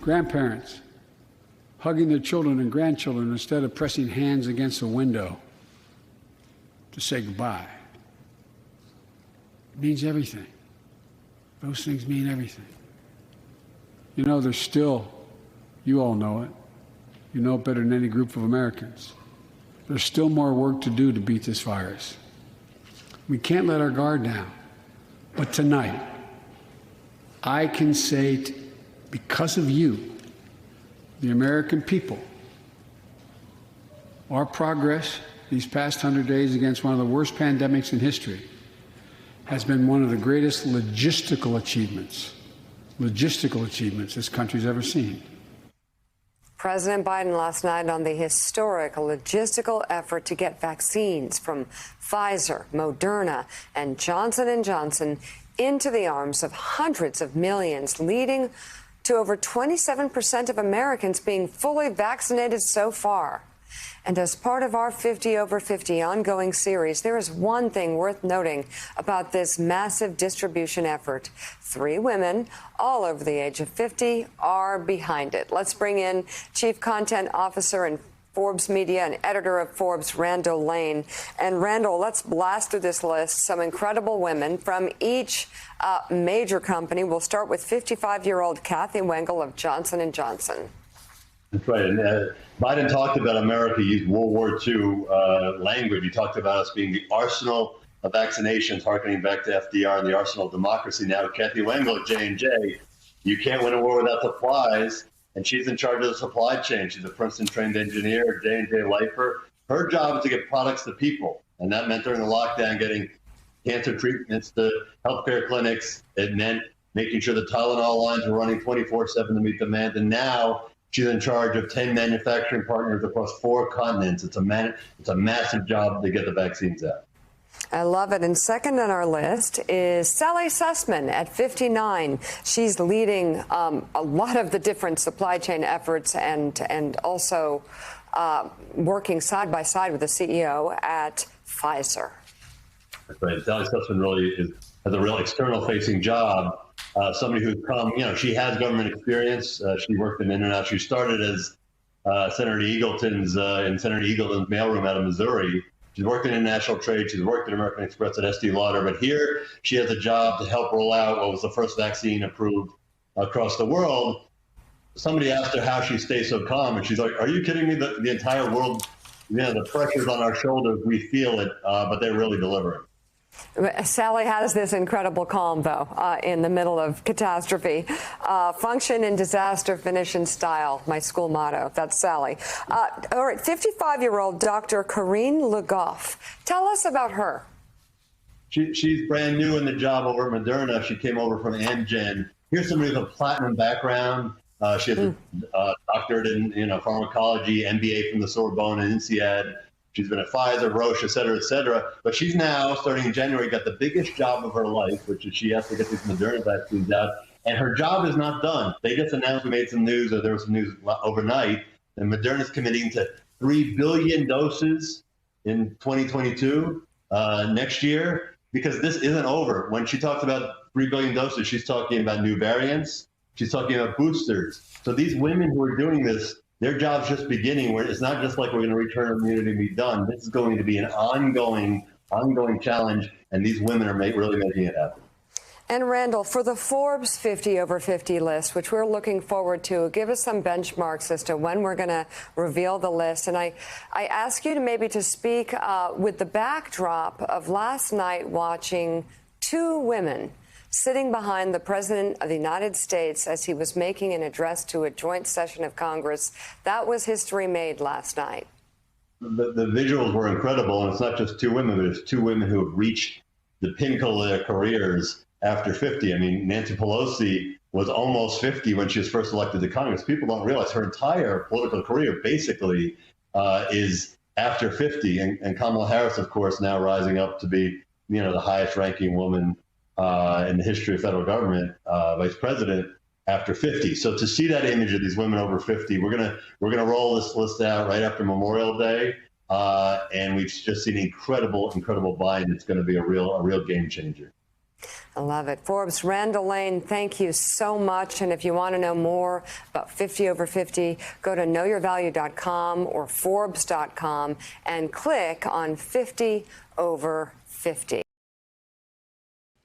grandparents hugging their children and grandchildren instead of pressing hands against a window to say goodbye. It means everything. Those things mean everything. You know, there's still, you all know it, you know it better than any group of Americans, there's still more work to do to beat this virus. We can't let our guard down. But tonight, I can say, because of you, the American people, our progress these past 100 days against one of the worst pandemics in history has been one of the greatest logistical achievements this country's ever seen. President Biden last night on the historic logistical effort to get vaccines from Pfizer, Moderna, and Johnson & Johnson into the arms of hundreds of millions, leading to over 27% of Americans being fully vaccinated so far. And as part of our 50 over 50 ongoing series, there is one thing worth noting about this massive distribution effort. 3 women, all over the age of 50, are behind it. Let's bring in Chief Content Officer and Forbes Media and editor of Forbes, Randall Lane. And Randall, let's blast through this list. Some incredible women from each major company. We'll start with 55-year-old Kathy Wengel of Johnson & Johnson. That's right. And Biden talked about America used World War II language. He talked about us being the arsenal of vaccinations, harkening back to FDR, and the arsenal of democracy. Now, Kathy Wengel at J&J, you can't win a war without supplies, and she's in charge of the supply chain. She's a Princeton-trained engineer, J&J lifer. Her job is to get products to people, and that meant during the lockdown getting cancer treatments to healthcare clinics. It meant making sure the Tylenol lines were running 24/7 to meet demand, and now she's in charge of 10 manufacturing partners across 4 continents. It's a massive job to get the vaccines out. I love it. And second on our list is Sally Sussman at 59. She's leading a lot of the different supply chain efforts and also working side by side with the CEO at Pfizer. That's right. Sally Sussman really has a real external-facing job. Somebody who's come, she has government experience. She worked in international. She started as Senator Eagleton's in Senator Eagleton's mailroom out of Missouri. She's worked in international trade. She's worked at American Express at Estee Lauder. But here she has a job to help roll out what was the first vaccine approved across the world. Somebody asked her how she stays so calm, and she's like, "Are you kidding me? The entire world, the pressure's on our shoulders. We feel it, but they're really delivering." Sally has this incredible calm, though, in the middle of catastrophe. Function in disaster, finish in style, my school motto. That's Sally. All right, 55-year-old Dr. Corinne Le Goff. Tell us about her. She's brand new in the job over at Moderna. She came over from Amgen. Here's somebody with a platinum background. She has a doctorate in pharmacology, MBA from the Sorbonne and INSEAD. She's been at Pfizer, Roche, et cetera, et cetera. But she's now, starting in January, got the biggest job of her life, which is she has to get these Moderna vaccines out. And her job is not done. They just announced, we made some news, or there was some news overnight, and Moderna's committing to 3 billion doses in 2022, next year, because this isn't over. When she talks about 3 billion doses, she's talking about new variants. She's talking about boosters. So these women who are doing this, their job's just beginning, where it's not just like we're going to return immunity and be done. This is going to be an ongoing challenge, and these women are really making it happen. And Randall, for the Forbes 50 over 50 list, which we're looking forward to, give us some benchmarks as to when we're going to reveal the list. And I ask you to maybe to speak with the backdrop of last night watching 2 women sitting behind the President of the United States as he was making an address to a joint session of Congress. That was history made last night. The visuals were incredible, and it's not just 2 women, but it's 2 women who have reached the pinnacle of their careers after 50. I mean, Nancy Pelosi was almost 50 when she was first elected to Congress. People don't realize her entire political career basically is after 50. And Kamala Harris, of course, now rising up to be, the highest ranking woman in the history of federal government, vice president after 50. So to see that image of these women over 50, we're gonna roll this list out right after Memorial Day, and we've just seen incredible buy-in. It's going to be a real game changer. I love it. Forbes, Randall Lane, thank you so much. And if you want to know more about 50 over 50, go to knowyourvalue.com or Forbes.com and click on 50 over 50.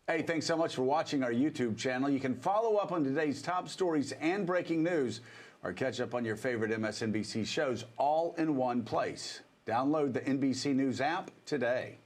Hey, thanks so much for watching our YouTube channel. You can follow up on today's top stories and breaking news or catch up on your favorite MSNBC shows all in one place. Download the NBC News app today.